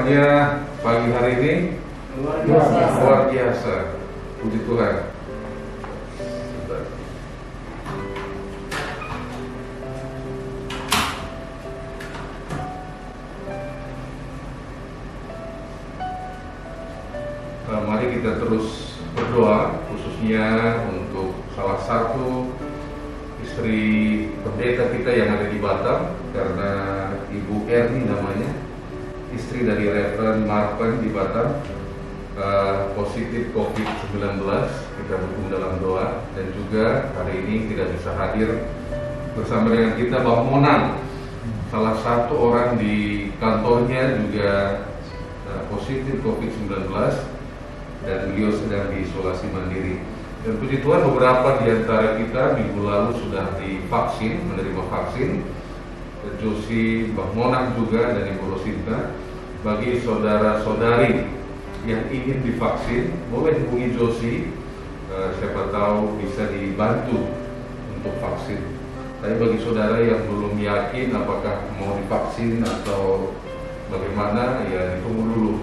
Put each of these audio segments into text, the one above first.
Doanya pagi hari ini luar biasa. Puji Tuhan. Mari kita terus berdoa, khususnya untuk salah satu istri pendeta kita yang ada di Batam, karena Ibu Erni namanya, istri dari Reverend Marpen di Batam, positif COVID-19. Kita dukung dalam doa. Dan juga hari ini tidak bisa hadir bersama dengan kita Bang Monang, salah satu orang di kantornya juga positif COVID-19, dan beliau sedang diisolasi mandiri. Dan puji Tuhan, beberapa di antara kita minggu lalu sudah divaksin, menerima vaksin. Josi, Bang Monang juga, dan Ibu Rosinta. Bagi saudara-saudari yang ingin divaksin, boleh hubungi Josi, siapa tahu bisa dibantu untuk vaksin. Tapi bagi saudara yang belum yakin apakah mau divaksin atau bagaimana, ya ditunggu dulu.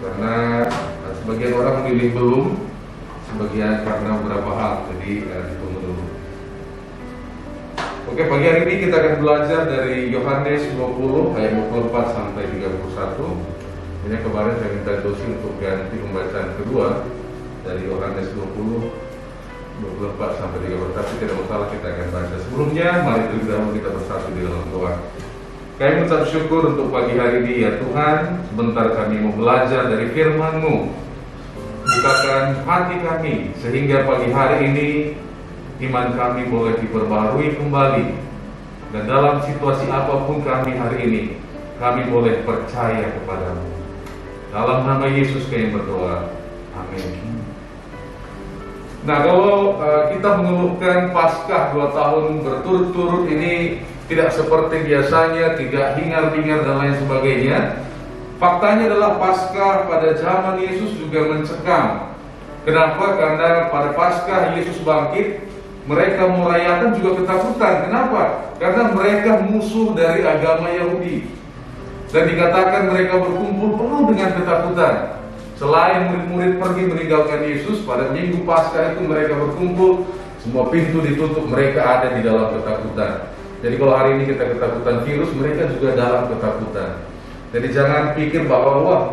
Karena sebagian orang memilih belum, sebagian karena beberapa hal, jadi ditunggu dulu. Oke, pagi hari ini kita akan belajar dari Yohanes 20 ayat 24 sampai 31. Ini kemarin saya minta Dosi untuk ganti pembacaan kedua dari Yohanes 20 24 sampai 31, tapi tidak masalah, kita akan baca. Sebelumnya, mari terlebih dahulu kita bersatu di dalam doa. Kami mengucap syukur untuk pagi hari ini, ya Tuhan. Sebentar kami mau belajar dari firman-Mu. Bukakan hati kami, sehingga pagi hari ini iman kami boleh diperbarui kembali. Dan dalam situasi apapun kami hari ini, kami boleh percaya kepadamu. Dalam nama Yesus kami berdoa. Amin. Nah, kalau kita mengeluhkan Paskah 2 tahun berturut-turut ini tidak seperti biasanya, tidak hingar-bingar dan lain sebagainya. Faktanya adalah Paskah pada zaman Yesus juga mencekam. Kenapa? Karena pada Paskah Yesus bangkit, mereka merayakan juga ketakutan. Kenapa? Karena mereka musuh dari agama Yahudi. Dan dikatakan mereka berkumpul penuh dengan ketakutan. Selain murid-murid pergi meninggalkan Yesus, pada minggu Paskah itu mereka berkumpul, semua pintu ditutup, mereka ada di dalam ketakutan. Jadi kalau hari ini kita ketakutan virus, mereka juga dalam ketakutan. Jadi jangan pikir bahwa wah,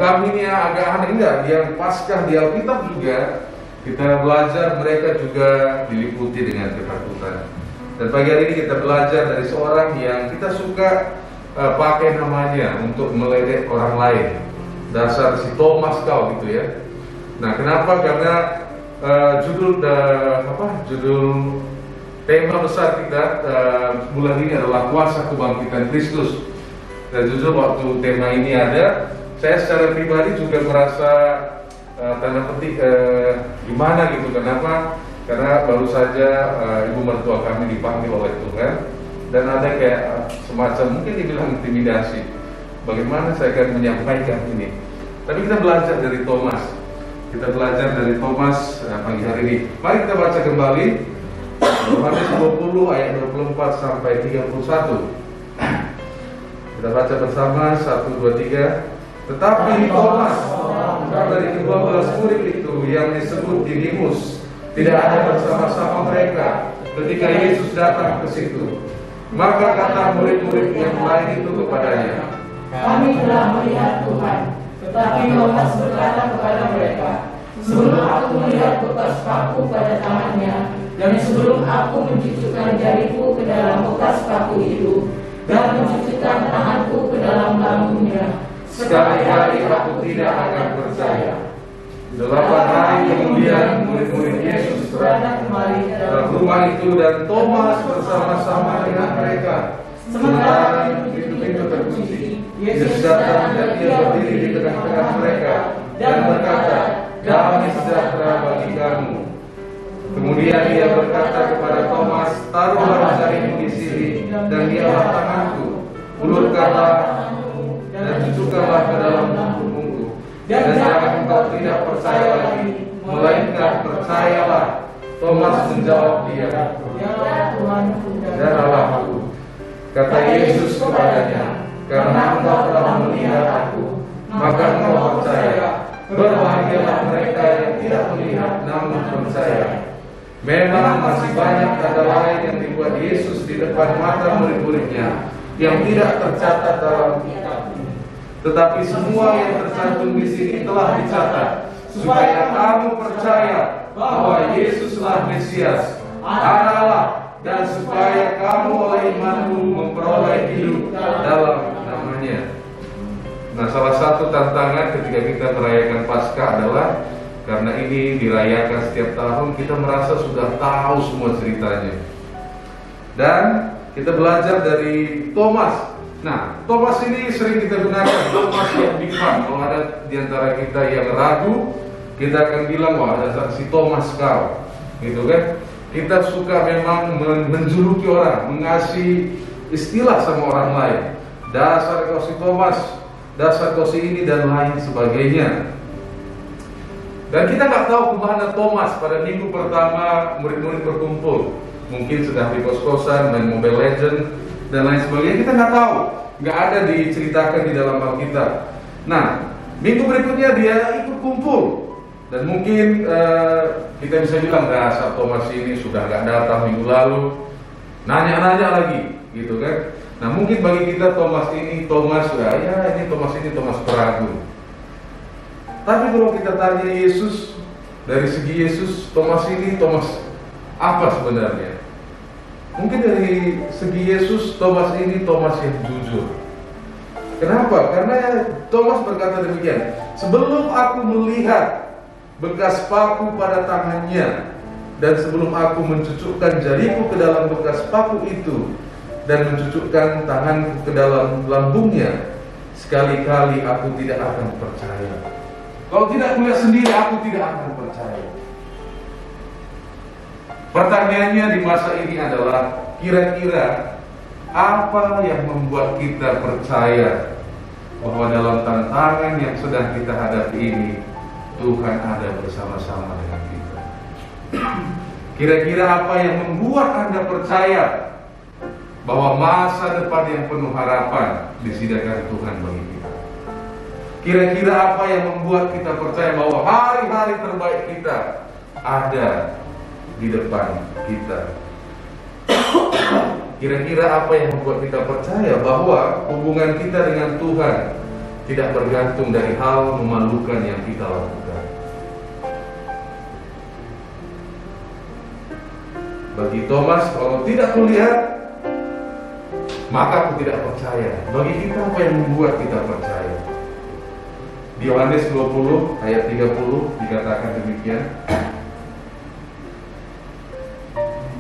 kami ini agak aneh. Enggak, yang Paskah di Alkitab juga kita belajar, mereka juga diliputi dengan ketakutan. Dan pagi hari ini kita belajar dari seorang yang kita suka pakai namanya untuk meledek orang lain. Dasar si Thomas kau gitu ya. Nah, kenapa? Karena judul tema besar kita bulan ini adalah kuasa kebangkitan Kristus. Dan jujur waktu tema ini ada, saya secara pribadi juga merasa tanda petik gimana gitu. Kenapa? Karena baru saja ibu mertua kami dipanggil oleh Tuhan, dan ada kayak semacam mungkin dibilang intimidasi. Bagaimana saya akan menyampaikan ini? Tapi kita belajar dari Thomas. Kita belajar dari Thomas pagi hari ini. Mari kita baca kembali Yohanes 20 ayat 24 sampai 31. Kita baca bersama 1, 2, 3. Tetapi Thomas, dari ke-12 murid itu yang disebut Didimus, tidak ada bersama-sama mereka ketika Yesus datang ke situ. Maka kata murid-murid yang lain itu kepadanya, kami telah melihat Tuhan. Tetapi Thomas berkata kepada mereka, sebelum aku melihat bekas paku pada tangannya, dan sebelum aku mencucukkan jariku ke dalam bekas paku itu, dan mencucukkan tanganku ke dalam lambungnya, sekali-kali aku tidak akan percaya. 8 hari kemudian murid-murid Yesus berada kembali dalam rumah itu, dan Thomas bersama-sama dengan mereka. Sementara pintu-pintu terkunci, Yesus datang dan Dia berdiri di tengah-tengah mereka dan berkata, damai sejahtera bagi kamu. Kemudian Dia berkata kepada Thomas, taruhlah jarimu di sini dan lihatlah tanganku, ulurkanlah dan cucukkanlah ke dalam lambungku, dan jangan engkau tidak percaya lagi, melainkan percayalah. Thomas menjawab Dia, ya Tuhanku dan Allahku. Kata Yesus kepadanya, karena engkau telah melihat aku, maka engkau percaya. Berbahagialah mereka yang tidak melihat namun percaya. Memang masih banyak tanda lain yang dibuat Yesus di depan mata murid-muridnya yang tidak tercatat dalam kitab. Tetapi semua yang tercantum di sini telah dicatat, supaya kamu percaya bahwa Yesuslah Mesias, Anak Allah, dan supaya kamu oleh imanmu memperoleh hidup dalam namanya. Nah, salah satu tantangan ketika kita merayakan Paskah adalah karena ini dirayakan setiap tahun, kita merasa sudah tahu semua ceritanya. Dan kita belajar dari Thomas. Nah, Thomas ini sering kita gunakan, Thomas yang bifan. Kalau ada di antara kita yang ragu, kita akan bilang, wah ada si Thomas kau, gitu kan? Kita suka memang menjuluki orang, mengasih istilah sama orang lain. Dasar kau si Thomas, dasar kau si ini, dan lain sebagainya. Dan kita nggak tahu kemana Thomas pada minggu pertama murid-murid berkumpul. Mungkin sedang di kos-kosan, main Mobile Legends, dan lain sebagainya. Kita nggak tahu, nggak ada diceritakan di dalam Alkitab. Nah, minggu berikutnya dia ikut kumpul. Dan mungkin kita bisa bilang, dasar Thomas ini sudah nggak datang minggu lalu, nanya-nanya lagi, gitu kan? Nah, mungkin bagi kita Thomas ini Thomas peragu. Tapi kalau kita tanya Yesus, dari segi Yesus, Thomas ini Thomas apa sebenarnya? Mungkin dari segi Yesus, Thomas ini Thomas yang jujur. Kenapa? Karena Thomas berkata demikian, sebelum aku melihat bekas paku pada tangannya, dan sebelum aku mencucukkan jariku ke dalam bekas paku itu, dan mencucukkan tanganku ke dalam lambungnya, sekali-kali aku tidak akan percaya. Kalau tidak kulihat sendiri, aku tidak akan percaya. Pertanyaannya di masa ini adalah, kira-kira apa yang membuat kita percaya bahwa dalam tantangan yang sedang kita hadapi ini, Tuhan ada bersama-sama dengan kita? Kira-kira apa yang membuat Anda percaya bahwa masa depan yang penuh harapan disediakan Tuhan bagi kita? Kira-kira apa yang membuat kita percaya bahwa hari-hari terbaik kita ada di depan kita? Kira-kira apa yang membuat kita percaya bahwa hubungan kita dengan Tuhan tidak bergantung dari hal memalukan yang kita lakukan? Bagi Thomas, kalau tidak kulihat, maka aku tidak percaya. Bagi kita, apa yang membuat kita percaya? Di Yohanes 20 ayat 30 dikatakan demikian.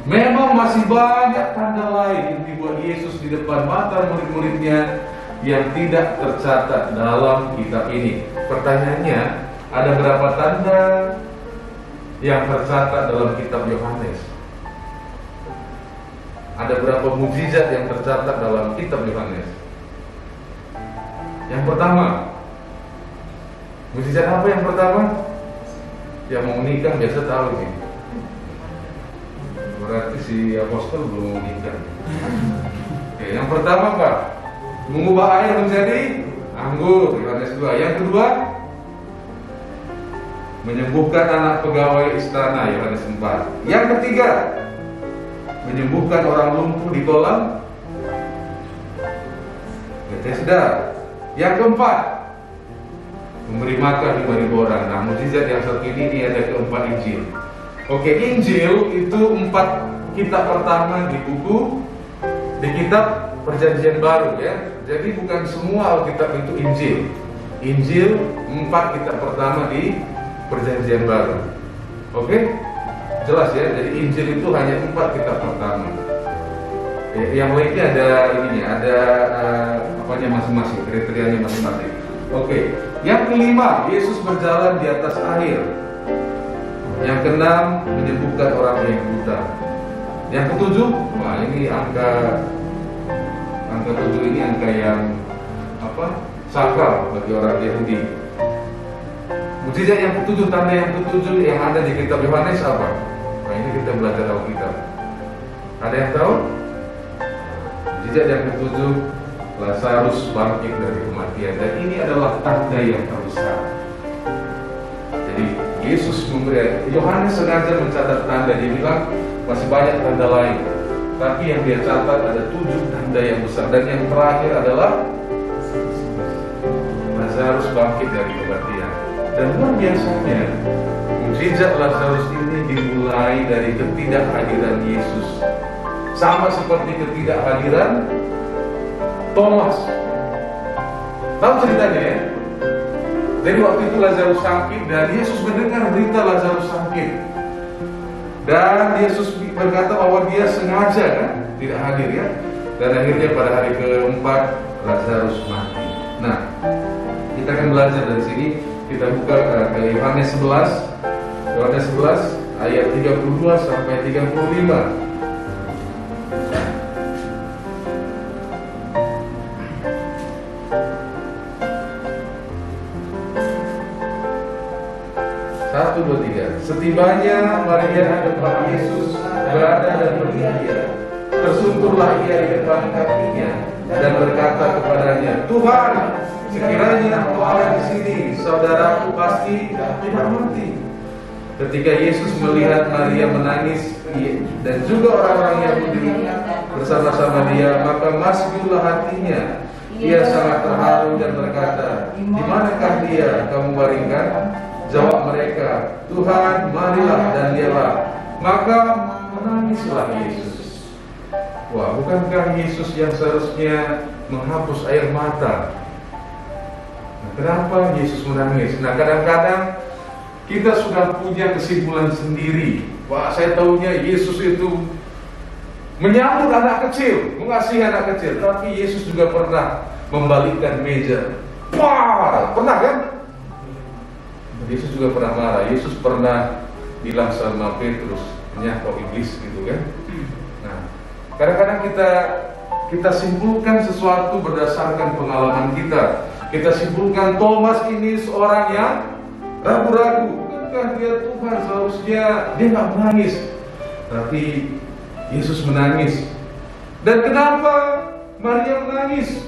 Memang masih banyak tanda lain yang dibuat Yesus di depan mata murid-muridnya yang tidak tercatat dalam kitab ini. Pertanyaannya, ada berapa tanda yang tercatat dalam kitab Yohanes? Ada berapa mukjizat yang tercatat dalam kitab Yohanes? Yang pertama, mukjizat apa yang pertama? Yang mau menikah biasa tahu sih. Berarti si apostol belum menikah. Oke, yang pertama apa? Mengubah air menjadi anggur, Yohanes 2. Yang kedua, menyembuhkan anak pegawai istana, Yohanes 4. Yang ketiga, menyembuhkan orang lumpuh di kolam Bethesda. Yang keempat, memberi makan 5.000 orang. Nah, mukjizat yang satu ini ada keempat Injil. Oke, Injil itu 4 kitab pertama di kitab Perjanjian Baru ya. Jadi bukan semua Alkitab itu Injil. Injil 4 kitab pertama di Perjanjian Baru. Oke? Jelas ya. Jadi Injil itu hanya 4 kitab pertama. Yang lainnya ada ininya, ada apanya masing-masing, kriterianya masing-masing. Oke. Yang kelima, Yesus berjalan di atas air. Yang keenam, menyembuhkan orang yang buta. Yang ketujuh, wah ini angka 7 ini angka yang sakral bagi orang Yahudi. Mukjizat yang ketujuh, tanda yang ketujuh yang ada di kitab Yohanes apa? Nah ini kita belajar Alkitab. Ada yang tahu? Mukjizat yang ketujuh Lazarus bangkit dari kematian, dan ini adalah tanda yang terbesar. Jadi Yesus memberi, Yohanes sengaja mencatat tanda, dia bilang masih banyak tanda lain, tapi yang dia catat ada 7 tanda yang besar, dan yang terakhir adalah Lazarus bangkit dari kematian. Dan luar biasanya, mukjizat Lazarus ini dimulai dari ketidakhadiran Yesus, sama seperti ketidakhadiran Thomas. Tahu ceritanya ya? Jadi waktu itu Lazarus sakit, dan Yesus mendengar berita Lazarus sakit, dan Yesus berkata bahwa dia sengaja kan tidak hadir ya. Dan akhirnya pada hari keempat Lazarus mati. Nah, kita akan belajar dari sini. Kita buka ke Yohanes 11. Yohanes 11 ayat 32 sampai 35. Satu, dua, tiga. Setibanya Maria di depan Yesus berada dan berdiri, tersunturlah ia di depan kakinya dan berkata kepadanya, Tuhan, sekiranya engkau ada di sini, saudaraku pasti tidak mati. Ketika Yesus melihat Maria menangis dan juga orang-orang Yahudi bersama-sama dia, maka masjidlah hatinya. Ia sangat terharu dan berkata, di manakah dia kamu baringkan? Jawab mereka, Tuhan, marilah, dan lihatlah. Maka menangislah Yesus. Wah, bukankah Yesus yang seharusnya menghapus air mata? Nah, kenapa Yesus menangis? Nah, kadang-kadang kita sudah punya kesimpulan sendiri. Wah, saya tahunya Yesus itu menyambut anak kecil, mengasihi anak kecil. Tapi Yesus juga pernah membalikkan meja. Wah, pernah kan? Yesus juga pernah marah. Yesus pernah bilang sama Petrus, nyah kau iblis, gitu kan. Nah, kadang-kadang kita simpulkan sesuatu berdasarkan pengalaman kita. Kita simpulkan Thomas ini seorang yang ragu-ragu. Bukankah dia Tuhan, seharusnya dia nggak menangis, tapi Yesus menangis. Dan kenapa Maria menangis?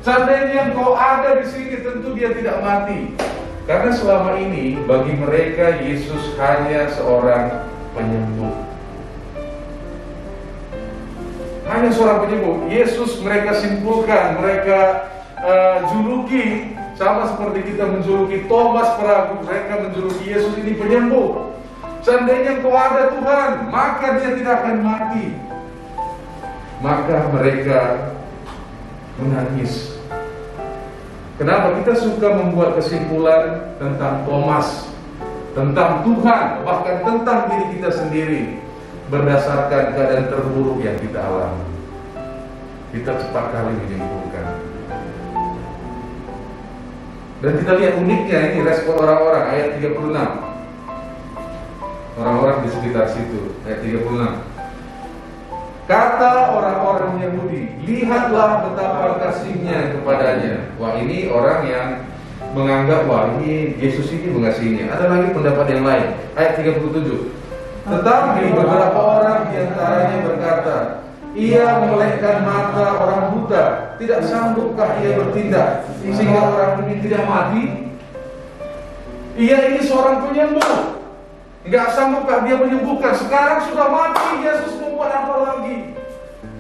Seandainya engkau ada di sini, tentu dia tidak mati. Karena selama ini bagi mereka Yesus hanya seorang penyembuh. Hanya seorang penyembuh. Yesus mereka simpulkan, mereka juluki, sama seperti kita menjuluki Thomas peragu, mereka menjuluki Yesus ini penyembuh. Seandainya engkau ada Tuhan, maka dia tidak akan mati. Maka mereka menangis. Kenapa kita suka membuat kesimpulan tentang Thomas, tentang Tuhan, bahkan tentang diri kita sendiri berdasarkan keadaan terburuk yang kita alami? Kita cepat kali menyimpulkan. Dan kita lihat uniknya ini respon orang-orang, ayat 36. Orang-orang di sekitar situ, ayat 36. Kata orang-orang Yahudi, lihatlah betapa kasihnya kepadanya. Wah, ini orang yang menganggap, wah ini Yesus ini mengasihinya. Ada lagi pendapat yang lain, ayat 37. Tetapi beberapa orang diantaranya berkata, ia memelekkan mata orang buta, tidak sanggupkah ia bertindak sehingga orang ini tidak mati? Ia ini seorang penyembuh, nggak sanggupkah dia menyembuhkan? Sekarang sudah mati, Yesus membuat apa lagi?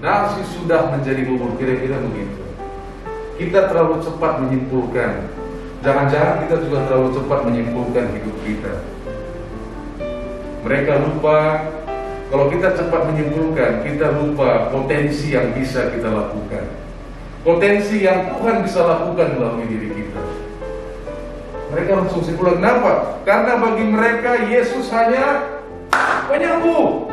Nasi sudah menjadi bubur, kira-kira begitu. Kita terlalu cepat menyimpulkan. Jangan-jangan kita juga terlalu cepat menyimpulkan hidup kita. Mereka lupa, kalau kita cepat menyimpulkan, kita lupa potensi yang bisa kita lakukan, potensi yang Tuhan bisa lakukan melalui diri kita. Mereka langsung simpulkan, kenapa? Karena bagi mereka Yesus hanya penyembuh,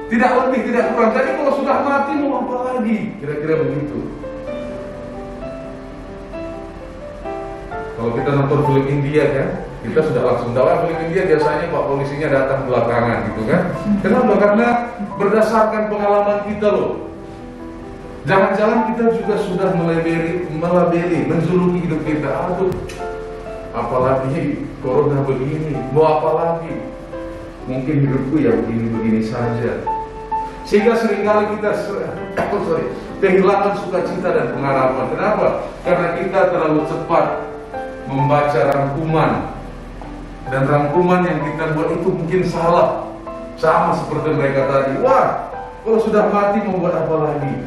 tidak lebih, tidak kurang. Jadi kalau sudah mati mau apa lagi? Kira-kira begitu. Kalau kita nonton film India kan, kita sudah langsung tahu film India biasanya Pak polisinya datang belakangan gitu kan. Kenapa? Karena berdasarkan pengalaman kita loh. Jangan-jangan kita juga sudah melabeli, menjuluki hidup kita. Aduh, apalagi corona begini, mau apa lagi? Mungkin hidupku ya begini-begini saja. Sehingga seringkali kita kehilangan sukacita dan pengharapan. Kenapa? Karena kita terlalu cepat membaca rangkuman, dan rangkuman yang kita buat itu mungkin salah. Sama seperti mereka tadi. Wah, kalau sudah mati mau buat apa lagi?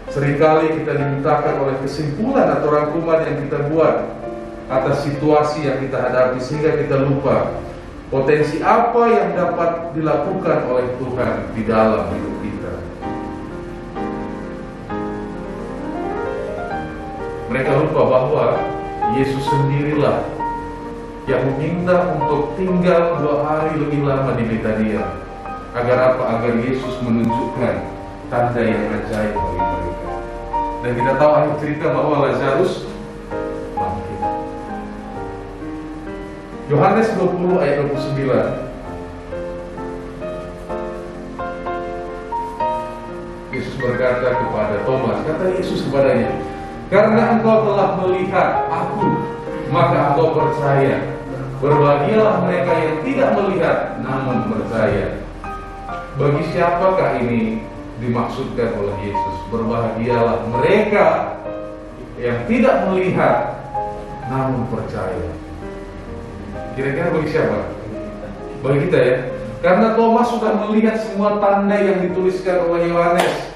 Seringkali kita dimintakan oleh kesimpulan atau rangkuman yang kita buat atas situasi yang kita hadapi, sehingga kita lupa potensi apa yang dapat dilakukan oleh Tuhan di dalam hidup kita. Mereka lupa bahwa Yesus sendirilah yang meminta untuk tinggal 2 hari lebih lama di Betania. Agar apa? Agar Yesus menunjukkan tanda yang ajaib bagi mereka. Dan kita tahu akhir cerita bahwa Lazarus bangkit. Yohanes 20 ayat 29. Yesus berkata kepada Thomas, kata Yesus kepadanya, karena engkau telah melihat aku, maka engkau percaya. Berbahagialah mereka yang tidak melihat namun percaya. Bagi siapakah ini dimaksudkan oleh Yesus? Berbahagialah mereka yang tidak melihat namun percaya. Kira-kira bagi siapa? Bagi kita ya. Karena Thomas sudah melihat semua tanda yang dituliskan oleh Yohanes.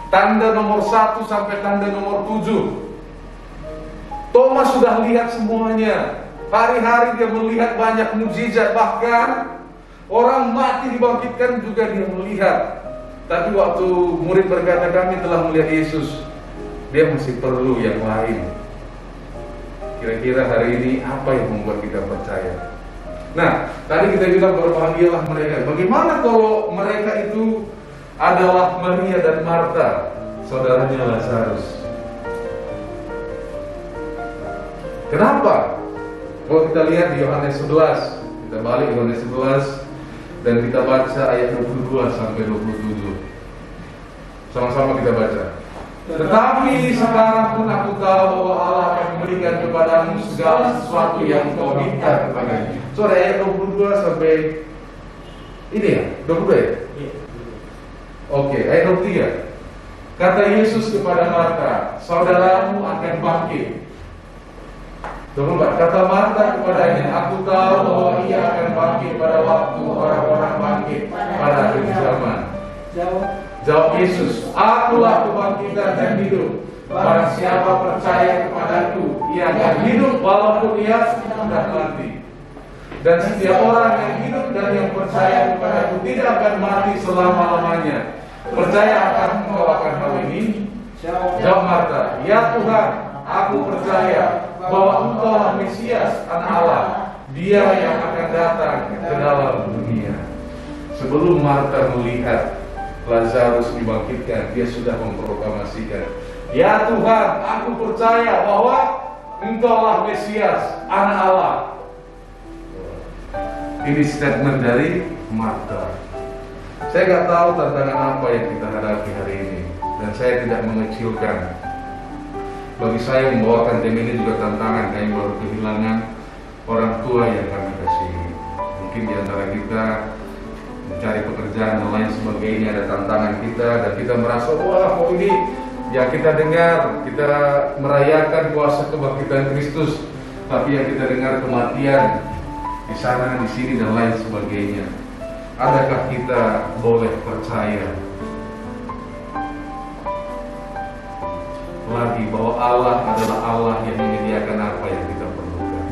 Tanda nomor 1 sampai tanda nomor 7. Thomas sudah lihat semuanya. Hari-hari dia melihat banyak mukjizat, bahkan orang mati dibangkitkan juga dia melihat. Tapi waktu murid berkata kami telah melihat Yesus, dia masih perlu yang lain. Kira-kira hari ini apa yang membuat kita percaya? Nah, tadi kita bilang berbahagialah mereka. Bagaimana kalau mereka itu adalah Maria dan Marta, saudaranya Lazarus? Kenapa? Kalau kita lihat di Yohanes 11, kita balik Yohanes 11 dan kita baca ayat 22 sampai 27. Sama-sama kita baca. Tetapi sekarang pun aku tahu bahwa Allah akan memberikan kepadamu segala sesuatu yang kau minta kepadanya. Soalnya ayat 22 sampai ini ya, 22 ya? Oke, ayat 23. Kata Yesus kepada Marta, saudaramu akan bangkit. 24. Kata Marta kepadanya, aku tahu bahwa ia akan bangkit pada waktu orang-orang bangkit pada akhir zaman. Jawab Yesus, akulah kebangkitan dan hidup. Barang siapa percaya kepadaku, ia akan hidup walaupun ia sudah mati. Dan setiap orang yang hidup dan yang percaya kepadaku tidak akan mati selama-lamanya. Percaya akan engkau akan hal ini? Jawab Marta, ya Tuhan, aku percaya bahwa engkau adalah Mesias, Anak Allah, Dia yang akan datang ke dalam dunia. Sebelum Marta melihat Lazarus dibangkitkan, dia sudah memproklamasikan, ya Tuhan, aku percaya bahwa engkau adalah Mesias, Anak Allah. Ini statement dari Marta. Saya nggak tahu tantangan apa yang kita hadapi hari ini, dan saya tidak mengecilkan. Bagi saya membawakan tema ini juga tantangan. Kami baru kehilangan orang tua yang kami kasihi. Mungkin di antara kita mencari pekerjaan dan lain sebagainya, ada tantangan kita, dan kita merasa wah kok ini yang kita dengar, kita merayakan kuasa kebangkitan Kristus, tapi yang kita dengar kematian di sana, di sini dan lain sebagainya. Adakah kita boleh percaya lagi bahwa Allah adalah Allah yang menyediakan apa yang kita perlukan,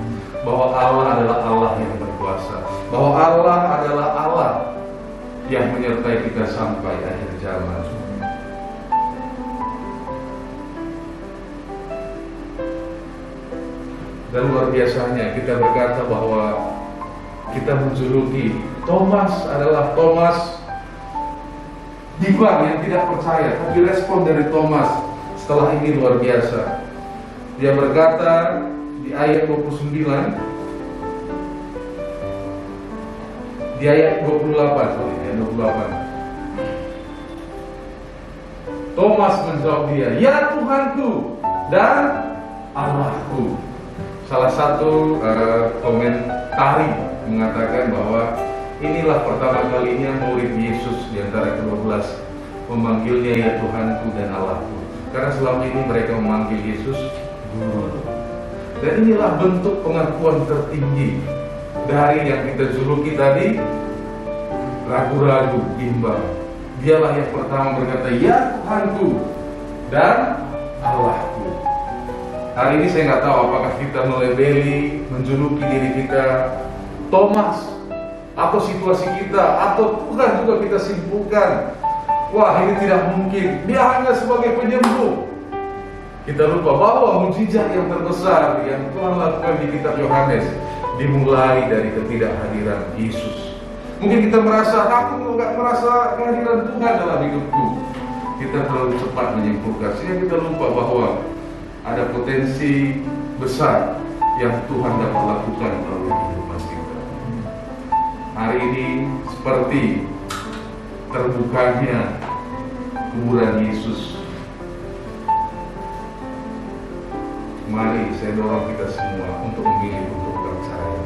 bahwa Allah adalah Allah yang berkuasa, bahwa Allah adalah Allah yang menyertai kita sampai akhir zaman. Dan luar biasanya kita berkata bahwa kita menjuluki Thomas adalah Thomas Diban yang tidak percaya, tapi respon dari Thomas setelah ini luar biasa. Dia berkata di ayat 29, di ayat 28, ayat 28. Thomas menjawab dia, ya Tuhanku dan Allahku. Salah satu komentari mengatakan bahwa Inilah pertama kalinya murid Yesus di antara ke-12 memanggilnya ya Tuhanku dan Allahku. Karena selama ini mereka memanggil Yesus Guru. Dan inilah bentuk pengakuan tertinggi dari yang kita juluki tadi ragu-ragu, bimbang. Dialah yang pertama berkata ya Tuhanku dan Allahku. Hari ini saya nggak tahu apakah kita melebeli, menjuluki diri kita Thomas, atau situasi kita, atau bukan juga kita simpulkan, wah ini tidak mungkin, dia hanya sebagai penyembuh. Kita lupa bahwa mukjizat yang terbesar yang Tuhan lakukan di kitab Yohanes dimulai dari ketidakhadiran Yesus. Mungkin kita merasa, aku nggak merasa kehadiran Tuhan dalam hidupku. Kita terlalu cepat menyimpulkan, sehingga kita lupa bahwa ada potensi besar yang Tuhan dapat lakukan melalui kehidupan kita. Hari ini seperti terbukanya kuburan Yesus. Mari saya dorong kita semua untuk memilih untuk percaya.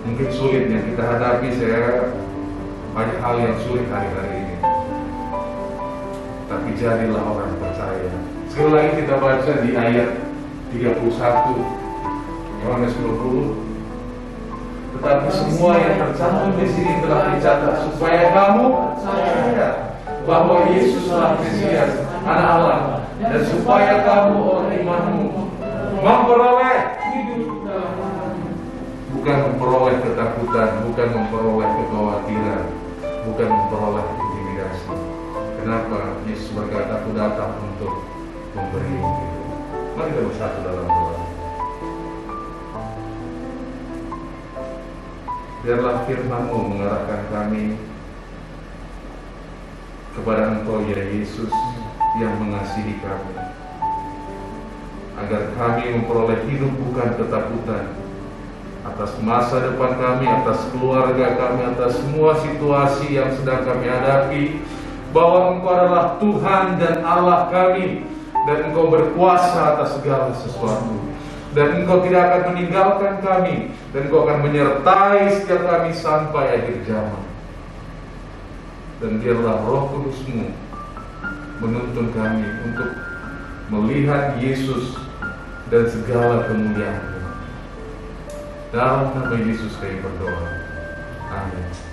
Mungkin sulit yang kita hadapi, saya banyak hal yang sulit hari-hari ini. Tapi jadilah orang percaya. Sekali lagi kita baca di ayat 31 Yohanes 20. Tetapi semua yang tercantum di sini telah dicatat supaya kamu percaya bahwa Yesuslah Mesias, Anak Allah, dan supaya kamu oleh imanmu memperoleh hidup dalam hati. Bukan memperoleh ketakutan, bukan memperoleh kekhawatiran, bukan memperoleh intimidasi. Kenapa? Yesus berkata, aku datang untuk memberi hidup. Mari kita bersatu dalam doa. Biarlah firman-Mu mengarahkan kami kepada Engkau ya Yesus yang mengasihi kami, agar kami memperoleh hidup bukan ketakutan atas masa depan kami, atas keluarga kami, atas semua situasi yang sedang kami hadapi, bahwa Engkau adalah Tuhan dan Allah kami, dan Engkau berkuasa atas segala sesuatu, dan Engkau tidak akan meninggalkan kami, dan Engkau akan menyertai setiap kami sampai akhir zaman. Dan biarlah Roh Kudus-Mu menuntun kami untuk melihat Yesus dan segala kemuliaan-Mu. Dalam nama Yesus kami berdoa. Amin.